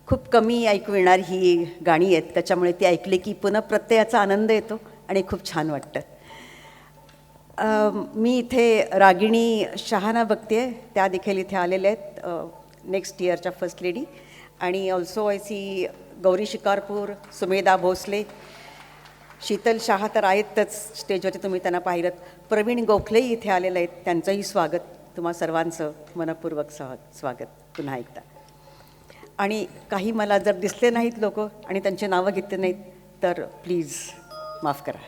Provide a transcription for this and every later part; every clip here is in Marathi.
खूप कमी ऐकू येणारी ही गाणी आहेत, त्याच्यामुळे ती ऐकली की पुन्हा प्रत्ययाचा आनंद येतो आणि खूप छान वाटतं. मी इथे रागिणी शहाना बघते, त्या देखील इथे आलेल्या आहेत, नेक्स्ट इयरच्या फर्स्ट लेडी. आणि also I see Gauri Shikarpur, Sumedha Bhosale, Sheetal Shah तर आहेतच स्टेजवरती, तुम्ही त्यांना पाहिलं. प्रवीण गोखलेही इथे आलेले आहेत, त्यांचंही स्वागत, तुम्हा सर्वांचं मनपूर्वक स्वागत पुन्हा एकदा. आणि काही मला जर दिसले नाहीत लोक आणि त्यांचे नावं घेतले नाहीत तर प्लीज माफ करा.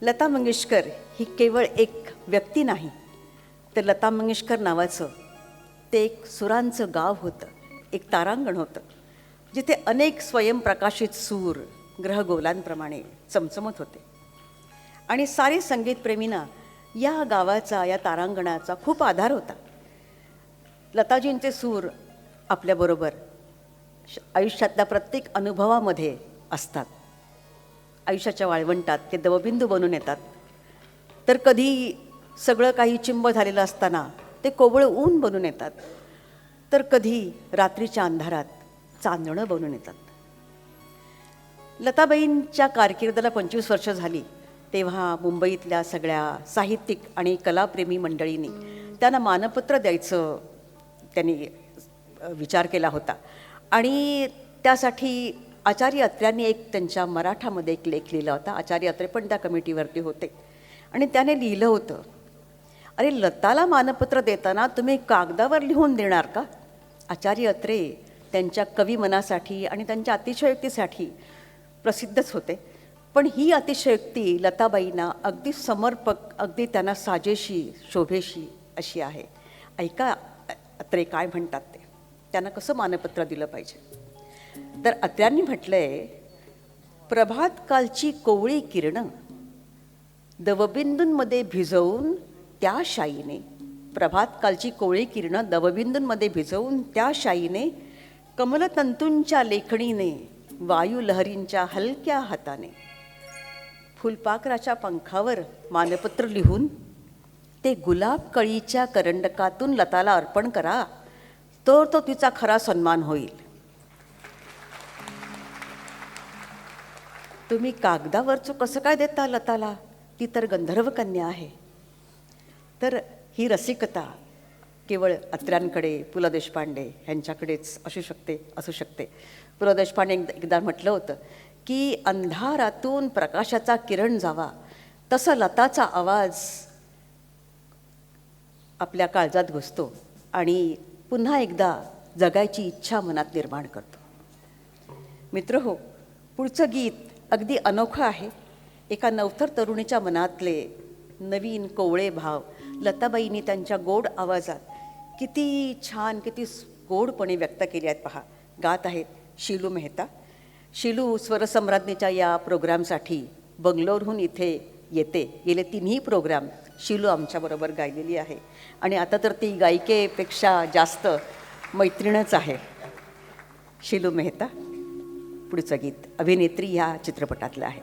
लता मंगेशकर ही केवळ एक व्यक्ती नाही, तर लता मंगेशकर नावाचं ते एक सुरांचं गाव होतं, एक तारांगण होतं, जिथे अनेक स्वयंप्रकाशित सूर ग्रहगोलांप्रमाणे चमचमत होते. आणि सारे संगीतप्रेमींना या गावाचा, या तारांगणाचा खूप आधार होता. लताजींचे सूर आपल्याबरोबर आयुष्यातल्या प्रत्येक अनुभवामध्ये असतात. आयुष्याच्या वाळवंटात ते दवबिंदू बनून येतात. तर कधी सगळं काही चिंब झालेलं असताना ते कोवळं ऊन बनून येतात, तर कधी रात्रीच्या अंधारात चांदणं बनून येतात. लताबाईंच्या कारकिर्दीला 25 वर्ष झाली तेव्हा मुंबईतल्या सगळ्या साहित्यिक आणि कलाप्रेमी मंडळींनी त्यांना मानपत्र द्यायचं त्यांनी विचार केला होता. आणि त्यासाठी आचार्य अत्र्यांनी एक त्यांच्या मराठामध्ये एक लेख लिहिला होता. आचार्य अत्रे पण त्या कमिटीवरती होते. आणि त्याने लिहिलं होतं, अरे लताला मानपत्र देताना तुम्ही कागदावर लिहून देणार का? आचार्य अत्रे त्यांच्या कवी मनासाठी आणि त्यांच्या अतिशयोक्तीसाठी प्रसिद्धच होते. पण ही अतिशयोक्ती लताबाईंना अगदी समर्पक, अगदी त्यांना साजेशी, शोभेशी अशी आहे. ऐका अत्रे काय म्हणतात ते, त्यांना कसं मानपत्र दिलं पाहिजे. तर अत्र्यांनी म्हटलंय, प्रभात कालची कोवळी किरणं दवबिंदूंमध्ये भिजवून त्या शाईने, प्रभात कालची कोवळी किरणं दवबिंदूंमध्ये भिजवून त्या शाईने, कमलतंतूंच्या लेखणीने, वायुलहरींच्या हलक्या हाताने, फुलपाखराच्या पंखावर मानपत्र लिहून ते गुलाब कळीच्या करंडकातून लताला अर्पण करा, तर तो तिचा खरा सन्मान होईल. तुम्ही कागदावरचं कसं काय देता लताला? ती तर गंधर्व कन्या आहे. तर ही रसिकता केवळ अत्र्यांकडे, पु ल देशपांडे ह्यांच्याकडेच असू शकते. पु ल देशपांडे एकदा म्हटलं होतं की अंधारातून प्रकाशाचा किरण जावा, तसा लताचा आवाज आपल्या काळजात घुसतो आणि पुन्हा एकदा जगायची इच्छा मनात निर्माण करतो. मित्रहो, पुढचं गीत अगदी अनोखं आहे. एका नवथर तरुणीच्या मनातले नवीन कोवळे भाव लताबाईंनी त्यांच्या गोड आवाजात किती छान, किती गोडपणे व्यक्त केले आहेत पहा. गात आहेत शीलू मेहता. शीलू स्वरसम्राज्ञीच्या या प्रोग्रामसाठी बंगलोरहून इथे येते. गेले 3ही प्रोग्राम शीलू आमच्याबरोबर गायलेली आहे. आणि आता तर ती गायिकेपेक्षा जास्त मैत्रीणच आहे. शीलू मेहता. पुढचं गीत अभिनेत्री ह्या चित्रपटातलं आहे.